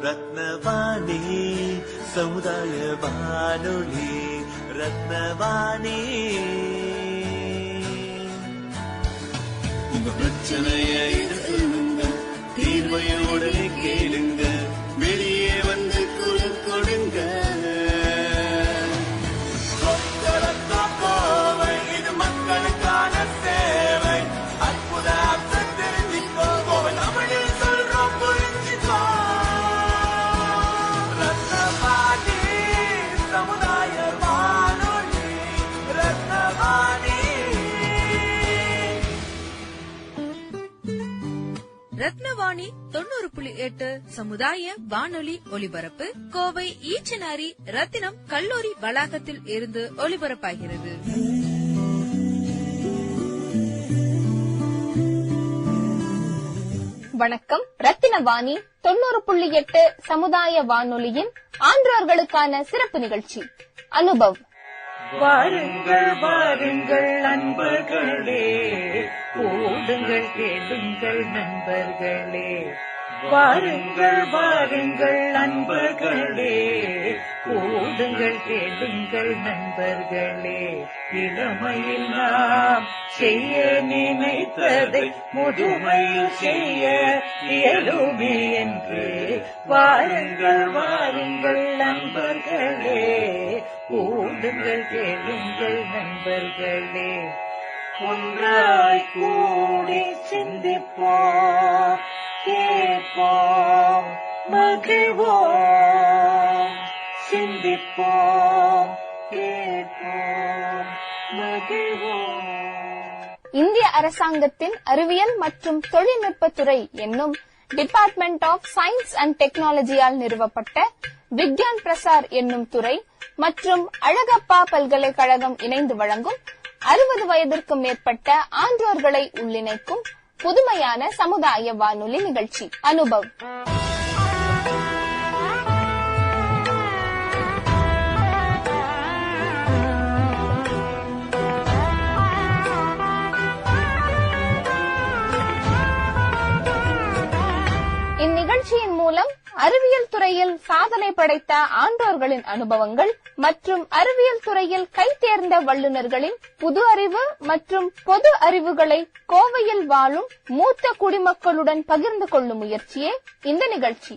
ரத்னவாணி சமுதாய வானொலி. ரத்னவாணி உங்க பிரச்சனைய சொல்லுங்க, தீர்வைய உடனே கேளுங்க, வெளியே வந்து குரல் கொடுங்க. இது மக்களுக்கான சேவை. அற்புத தெரிஞ்சுக்கோ, தமிழில் சொல்றோம் புரிஞ்சுக்கோ. ரத்னவாணி சமுதாய வானொலி. ரத்னவாணி. ரத்னவாணி 90.8 சமுதாய வானொலி ஒலிபரப்பு கோவை ஈச்சனாரி ரத்தினம் கல்லூரி வளாகத்தில் இருந்து ஒலிபரப்பாகிறது. வணக்கம். ரத்தினவாணி 90.8 சமுதாய வானொலியின் ஆன்றோர்களுக்கான சிறப்பு நிகழ்ச்சி அனுபவ். வாருங்கள் வாருங்கள் நண்பர்களே, ஓடுங்கள் கேளுங்கள் நண்பர்களே. வாருங்கள் வாருங்கள் நண்பர்களே, ஓடுங்கள் கேளுங்கள் நண்பர்களே. இளமையில் நாம் செய்ய நினைத்ததை முதுமையில் செய்ய இயலுமே என்று. வாருங்கள் வாருங்கள் நண்பர்களே, ஓடுங்கள் கேளுங்கள் நண்பர்களே. ஒன்றாய் கூடி சிந்திப்போம், கேட்போம், மகிழ்வோம். சிந்திப்போம், கேட்போம், மகிழ்வோம். இந்திய அரசாங்கத்தின் அறிவியல் மற்றும் தொழில்நுட்பத்துறை என்னும் டிபார்ட்மெண்ட் ஆஃப் சயின்ஸ் அண்ட் டெக்னாலஜியால் நிறுவப்பட்ட விக்யான் பிரசார் என்னும் துறை மற்றும் அழகப்பா பல்கலைக்கழகம் இணைந்து வழங்கும் 60 வயதிற்கும் மேற்பட்ட ஆன்றோர்களை உள்ளிணைக்கும் புதுமையான சமுதாய வானொலி நிகழ்ச்சி அனுபவ். இந்நிகழ்ச்சியின் மூலம் அறிவியல் துறையில் சாதனை படைத்த ஆன்றோர்களின் அனுபவங்கள் மற்றும் அறிவியல் துறையில் கைதேர்ந்த வல்லுநர்களின் புது அறிவு மற்றும் பொது அறிவுகளை கோவையில் வாழும் மூத்த குடிமக்களுடன் பகிர்ந்து கொள்ளும் முயற்சியே இந்த நிகழ்ச்சி.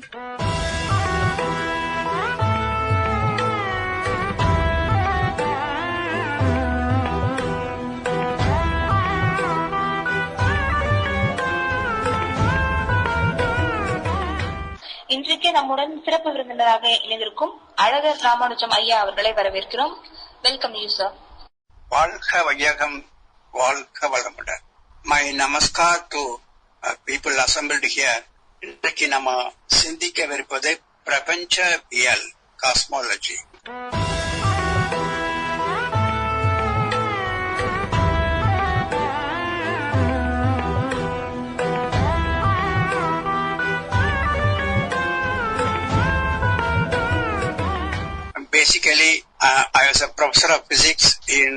இன்றைக்கு நம்முடன் சிறப்பு விருந்தினராக இணைந்திருக்கும் அழகர் ராமானுஜம் ஐயா அவர்களை வரவேற்கிறோம். Welcome you sir. வாழ்க வையகம், வாழ்க வளமுடன். My namaskar to people assembled here. இன்றைக்கு நம்ம சிந்திக்கவிருப்பது பிரபஞ்சவியல், cosmology. Basically, I was a professor of physics in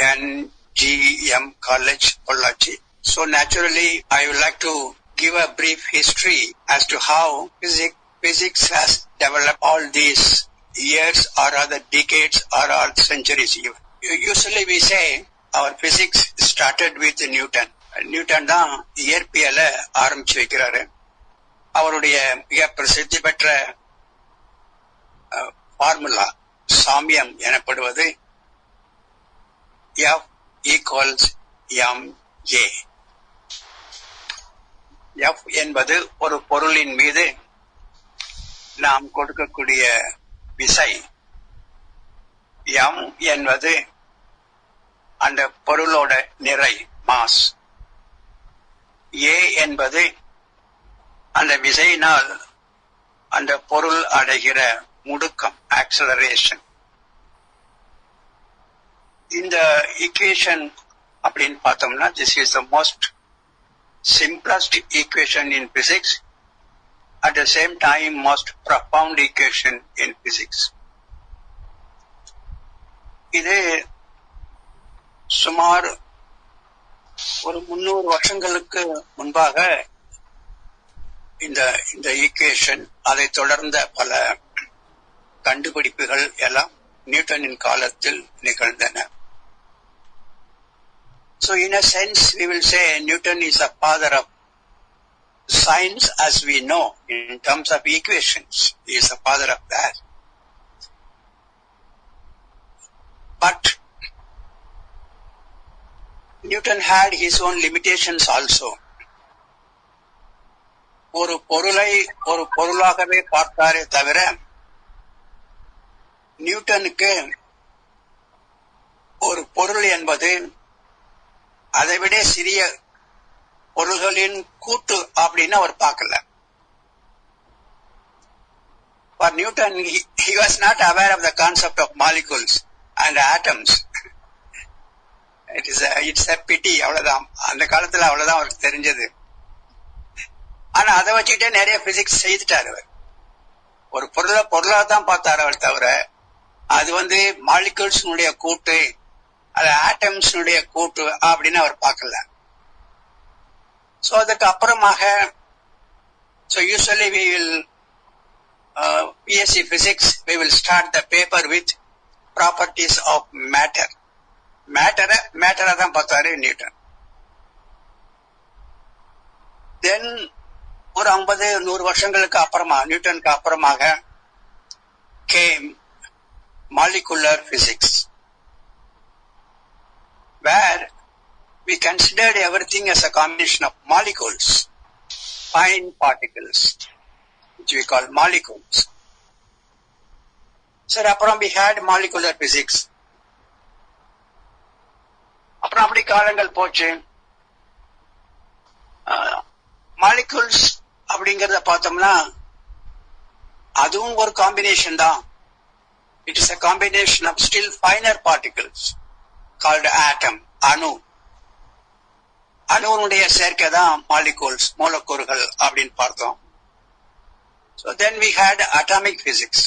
NGM College, Pollachi. So naturally, I would like to give a brief history as to how physics has developed all these years or other decades or all centuries. Usually we say our physics started with Newton. Newton தான் இயற்பியலை ஆரம்பிச்சு வைக்கிறாரு. அவருடைய மிக பிரசித்தி பெற்ற formula சாமியம் எனப்படுவது F = ma. F என்பது ஒரு பொருளின் மீது நாம் கொடுக்கக்கூடிய விசை. M என்பது அந்த பொருளோட நிறை, மாஸ். A என்பது அந்த விசையினால் அந்த பொருள் அடைகிற முடுக்கம், ஆக்சலரேஷன். இந்த ஈக்குவேஷன் அப்படின்னு பார்த்தோம்னா, this is the most simplest equation in physics, at the same time most profound equation in physics. இது சுமார் ஒரு 300 வருஷங்களுக்கு முன்பாக இந்த ஈக்குவேஷன், அதை தொடர்ந்த பல கண்டுபிடிப்புகள் எல்லாம் நியூட்டனின் காலத்தில் நிகழ்ந்தன. So in a sense we will say Newton is the father of science as we know in terms of equations. He is the father of that. But Newton had his own limitations also. ஒரு பொருளை ஒரு பொருளாகவே பார்த்தாரே தவிர நியூட்டனுக்கு ஒரு பொருள் என்பது அதைவிட சிறிய பொருள்களின் கூட்டு அப்படின்னு அவர் பார்க்கல. For Newton, he was not aware of the concept of molecules and atoms. It's a pity. அவ்வளவுதான், அந்த காலத்துல அவ்வளவுதான் அவருக்கு தெரிஞ்சது. ஆனா அதை வச்சுக்கிட்டே நிறைய பிசிக்ஸ் செய்துட்டாரு அவர். ஒரு பொருளா தான் பார்த்தாரு அவர் தவிர அது மாலிகூல்ஸ்னுடைய கூட்டு, அது ஆட்டம்ஸ்னுடைய கூட்டு அப்படின்னு அவர் பார்க்கல. சோ அதுக்கு அப்புறமாக usually we will BSc physics we will start the paper with properties of matter. மேட்டரை தான் பார்த்தாரு நியூட்டன். தென் ஒரு 50-100 வருஷங்களுக்கு அப்புறமா நியூட்டனுக்கு அப்புறமாக came molecular physics, where we considered everything as a combination of molecules, fine particles, which we call molecules. So அப்புறம் we had molecular physics. அப்புறம் அப்படி காலங்கள் போச்சு. மாலிகூல்ஸ் அப்படிங்கறத பார்த்தோம்னா அதுவும் ஒரு காம்பினேஷன் தான். It is a combination of still finer particles called atom, அணுனுடைய சேர்க்கை தான் மாலிகூல்ஸ், மூலக்கூறுகள் அப்படின்னு பார்த்தோம். So then we had atomic physics.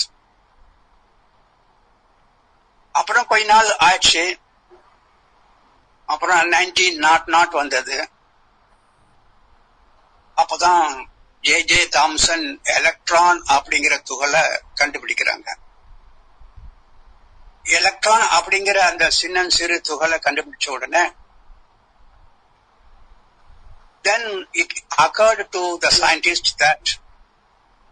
அப்புறம் கொஞ்ச நாள் ஆயிடுச்சு. அப்புறம் 1900 வந்தது. அப்பதான் ஜே தாம்சன் எலக்ட்ரான் அப்படிங்கிற துகளை கண்டுபிடிக்கிறாங்க. எலக்ட்ரான் அப்படிங்கிற அந்த சிறு துகளை கண்டுபிடிச்ச உடனே then it occurred to the scientist that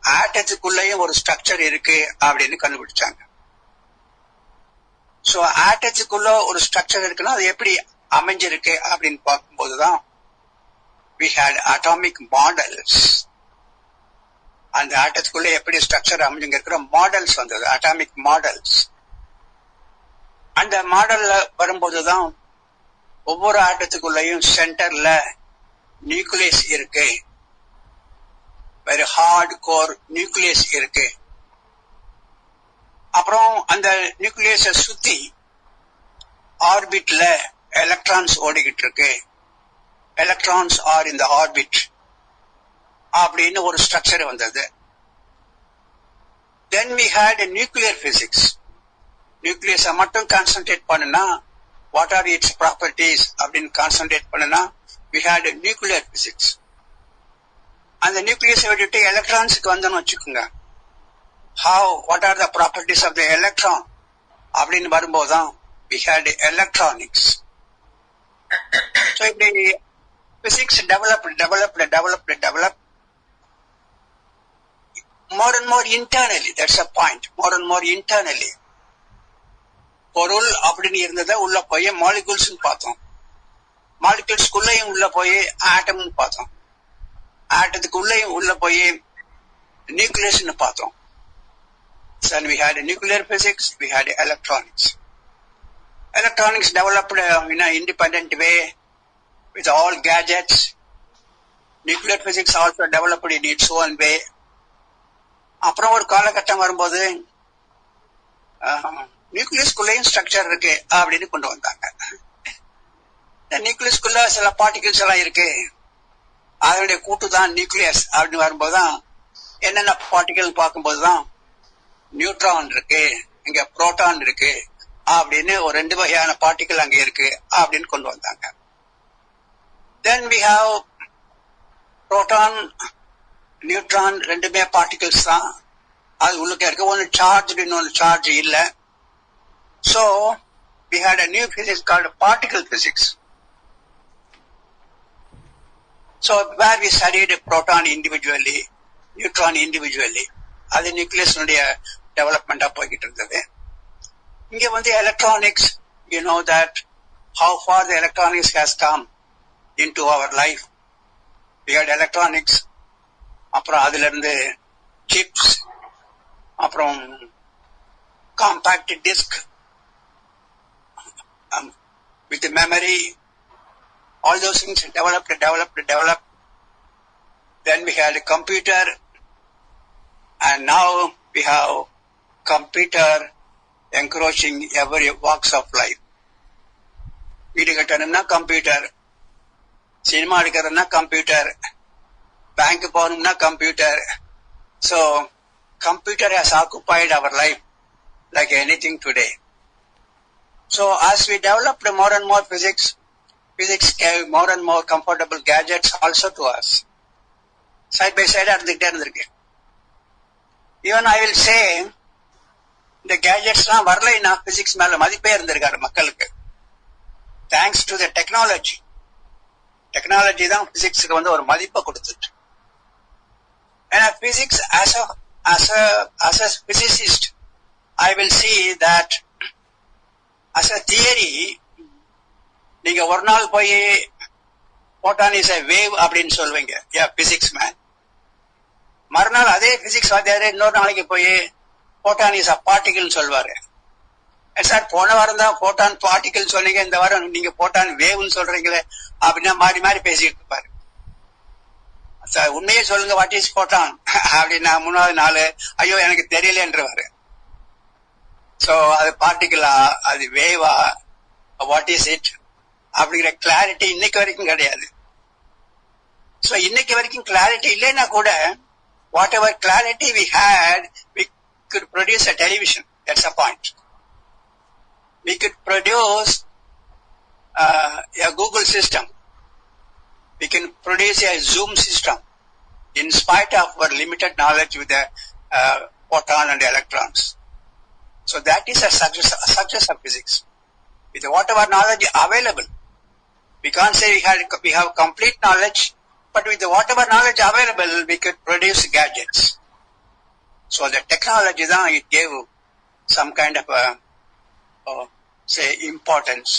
ஆட்டத்துக்குள்ளேயும் ஒரு ஸ்ட்ரக்சர் இருக்கு அப்படின்னு கண்டுபிடிச்சாங்க. சோ ஆட்டத்துக்குள்ள ஒரு ஸ்ட்ரக்சர் இருக்குன்னா அது எப்படி அமைஞ்சிருக்கு அப்படின்னு பார்க்கும்போதுதான் we had atomic models. அந்த ஆட்டத்துக்குள்ள எப்படி ஸ்ட்ரக்சர் அமைஞ்சுங்க இருக்கிற மாடல்ஸ் வந்தது, அட்டாமிக் மாடல்ஸ். அந்த மாடல்ல வரும்போதுதான் ஒவ்வொரு ஆட்டத்துக்குள்ளேயும் சென்டர்ல நியூக்ளியஸ் இருக்கு, வெரி ஹார்ட் கோர் நியூக்ளியஸ் இருக்கு. அப்புறம் அந்த நியூக்ளியஸை சுத்தி ஆர்பிட்ல எலக்ட்ரான்ஸ் ஓடிக்கிட்டு இருக்கு. எலக்ட்ரான்ஸ் ஆர் இன் தி ஆர்பிட் அப்படின்னு ஒரு ஸ்ட்ரக்சர் வந்தது. தென் we had a nuclear physics. நியூக்ளியஸை மட்டும் கான்சென்ட்ரேட் பண்ணுனா வாட் ஆர் இட்ஸ் ப்ராப்பர்ட்டிஸ் அப்படின்னு கான்சென்ட்ரேட் பண்ணுனா we had a nuclear physics. அந்த நியூக்ளியஸை விட்டுட்டு எலக்ட்ரான்ஸுக்கு வந்தோம்னு வச்சுக்கோங்க, what are the properties of the electron அப்படின்னு வரும்போதுதான் we had electronics. So இப்படி physics developed more and more internally. That's a point. More and more internally. பொருள் அப்படின்னு இருந்ததை உள்ள போய் மாலிகூல்ஸ் பார்த்தோம். மாலிகூல்ஸ்குள்ளேயும் உள்ள போய் ஆட்டம் பார்த்தோம். ஆட்டத்துக்குள்ளேயும் உள்ள போய் நியூக்ளியஸ் பார்த்தோம். Then we had nuclear physics, we had electronics. Electronics developed in an independent way with all gadgets. Nuclear physics also developed in its own way. அப்புறம் ஒரு காலகட்டம் வரும்போது நியூக்ளியஸ்குள்ளேயும் ஸ்ட்ரக்சர் இருக்கு அப்படின்னு கொண்டு வந்தாங்க. நியூக்ளியஸ்குள்ள சில பார்ட்டிகிள்ஸ் எல்லாம் இருக்கு, அதனுடைய கூட்டு தான் நியூக்ளியஸ் அப்படின்னு வரும்போதுதான் என்னென்ன பார்ட்டிகிள் பார்க்கும்போதுதான் நியூட்ரான் இருக்கு, இங்க புரோட்டான் இருக்கு அப்படின்னு ஒரு 2 வகையான பார்ட்டிகிள் அங்க இருக்கு அப்படின்னு கொண்டு வந்தாங்க. Then we have proton neutron ரெண்டுமே பார்ட்டிகல்ஸ் தான். அது உள்ளுக்க இருக்கு. ஒன்னு சார்ஜ், இன்னொன்னு சார்ஜ் இல்ல. So we had a new physics called particle physics. So where we studied proton individually, neutron individually. அது நியூக்ளியஸ் டெவலப்மெண்டா போய்கிட்டு இருந்தது. இங்க வந்து electronics, you know that how far the electronics has come into our life. We had electronics, அப்புறம் அதுல இருந்து chips, அப்புறம் compact disk with memory, all those things developed. Then we had a computer, and now we have computer encroaching every walks of life. வீடு கட்டணும்னா computer, cinema எடுக்கிறதுனா computer, bank போகணும்னா computer. So computer has occupied our life like anything today. So as we developed more and more physics gave more and more comfortable gadgets also to us. Side by side இருந்துகிட்டே இருந்திருக்கு. Even I will say, இந்த கேஜெட்ஸ்லாம் வரலைன்னா physics மேல மதிப்பே இருந்திருக்காரு மக்களுக்கு. Thanks to the technology. Technology தான் பிசிக்ஸுக்கு வந்து ஒரு மதிப்பை கொடுத்துட்டு. ஏன்னா physics as a physicist, I will see that as a theory, நீங்க ஒரு நாள் போய் photon is a wave அப்படின்னு சொல்வீங்க, பிசிக்ஸ் மேன். மறுநாள் அதே பிசிக்ஸ் வாத்தியாரு இன்னொரு நாளைக்கு போய் photon is a particle சொல்வாரு. சார் போன வாரம் தான் photon particle சொன்னீங்க, இந்த வாரம் நீங்க photon waveன்னு சொல்றீங்களே அப்படின்னா மாறி மாறி பேசிட்டு இருப்பாரு. சார் உண்மையே சொல்லுங்க, வாட் இஸ் photon அப்படின்னா மூணாவது நாள் ஐயோ எனக்கு தெரியலன்றவாரு. சோ அது பார்ட்டிகிளா, அது வேவா, வாட் இஸ் இட் அப்படிங்கிற கிளாரிட்டி இன்னைக்கு வரைக்கும் கிடையாது. சோ இன்னைக்கு வரைக்கும் கிளாரிட்டி இல்லைன்னா கூட whatever clarity we had, we could produce a television. That's a point. We could produce a Google system. We can produce a Zoom system in spite of our limited knowledge with the photon and electrons. So that is a success of physics. With whatever knowledge available, we can't say we have complete knowledge, but with whatever knowledge available, we could produce gadgets. So the technology, it gave some kind of say importance,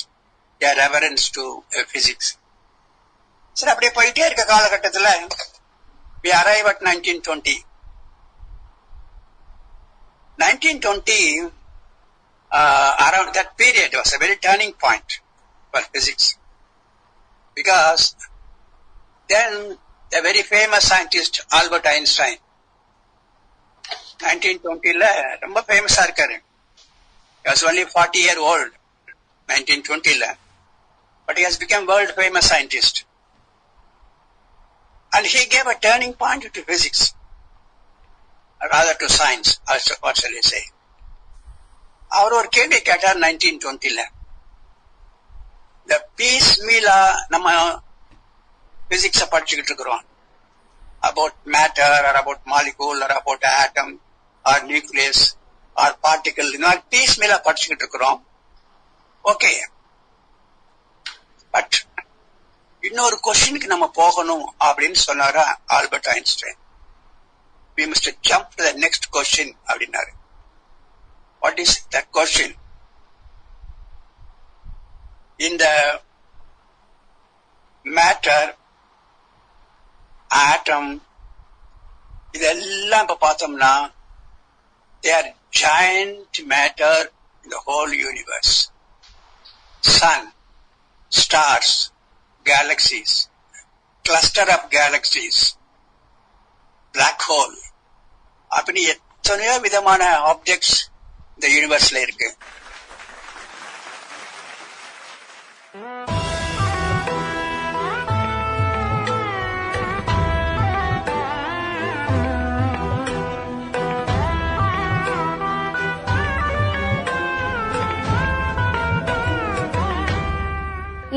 a reverence to physics. So அப்படியே போயிட்டே இருக்க காலகட்டத்துல we arrive at 1920. 1920, around that period was a very turning point for physics, because then the very famous scientist Albert Einstein 1920ல ரொம்ப ஃபேமஸா இருக்காரு. He was only 40-year-old 1920ல, but he has become world famous scientist, and he gave a turning point to physics, rather to science, what shall I say. அவர் ஒரு கேள்வி கேட்டார் 1920ல. இந்த piece மீலா நம்ம physics படிச்சுக்கிட்டு இருக்கிறோம், about matter or about molecule or about atom or nucleus or particle, இந்த மாதிரி piece மீலா படிச்சுக்கிட்டு இருக்கிறோம். ஓகே, பட் இன்னொரு கொஸ்டினுக்கு நம்ம போகணும் அப்படின்னு சொன்னாரா Albert Einstein. We must jump to the next question அப்படின்னாரு. What is that question? In the matter, atom, இதெல்லாம் இப்ப பார்த்தோம்னா they are giant matter in the whole universe. Sun, stars, galaxies, cluster of galaxies, black hole, அப்படி எத்தனையோ விதமான objects இந்த யூனிவர்ஸ்ல இருக்கு.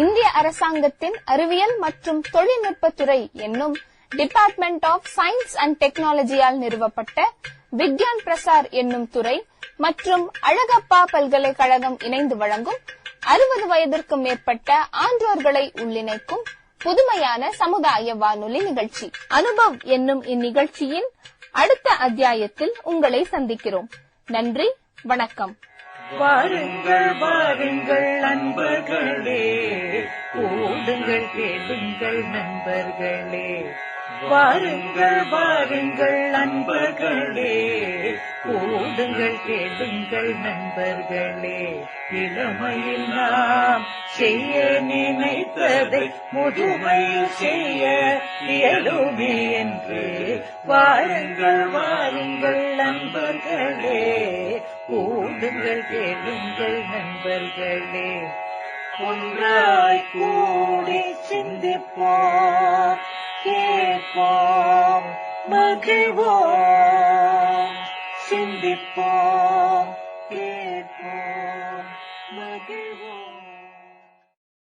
இந்திய அரசாங்கத்தின் அறிவியல் மற்றும் தொழில்நுட்பத்துறை என்னும் டிபார்ட்மெண்ட் ஆஃப் சயின்ஸ் அண்ட் டெக்னாலஜியால் நிறுவப்பட்ட விக்யான் பிரசார் என்னும் துறை மற்றும் அழகப்பா பல்கலைக்கழகம் இணைந்து வழங்கும் 60 வயதிற்கு மேற்பட்ட ஆன்றோர்களை உள்ளிணைக்கும் புதுமையான சமுதாய வானொலி நிகழ்ச்சி. அனுபவ் என்னும் இந்நிகழ்ச்சியின் அடுத்த அத்தியாயத்தில் உங்களை சந்திக்கிறோம். நன்றி, வணக்கம். வாருங்கள் வாருங்கள் நண்பர்களே, கூடுங்கள் கேளுங்கள் நண்பர்களே. வாருங்கள் வாருங்கள் நண்பர்களே, கூடுங்கள் கேளுங்கள் நண்பர்களே. இளமையில் நாம் செய்ய நினைத்ததை முதுமையில் செய்ய இயலுமே என்று வாருங்கள் வாருங்கள் நண்பர்களே, கூடுங்கள் கேளுங்கள் நண்பர்களே. ஒன்றாய் கூடி சிந்திப்போம், கேட்போம், மகிழ்வோம். சிந்திப்போம், கேட்போம், மகிழ்வோம்.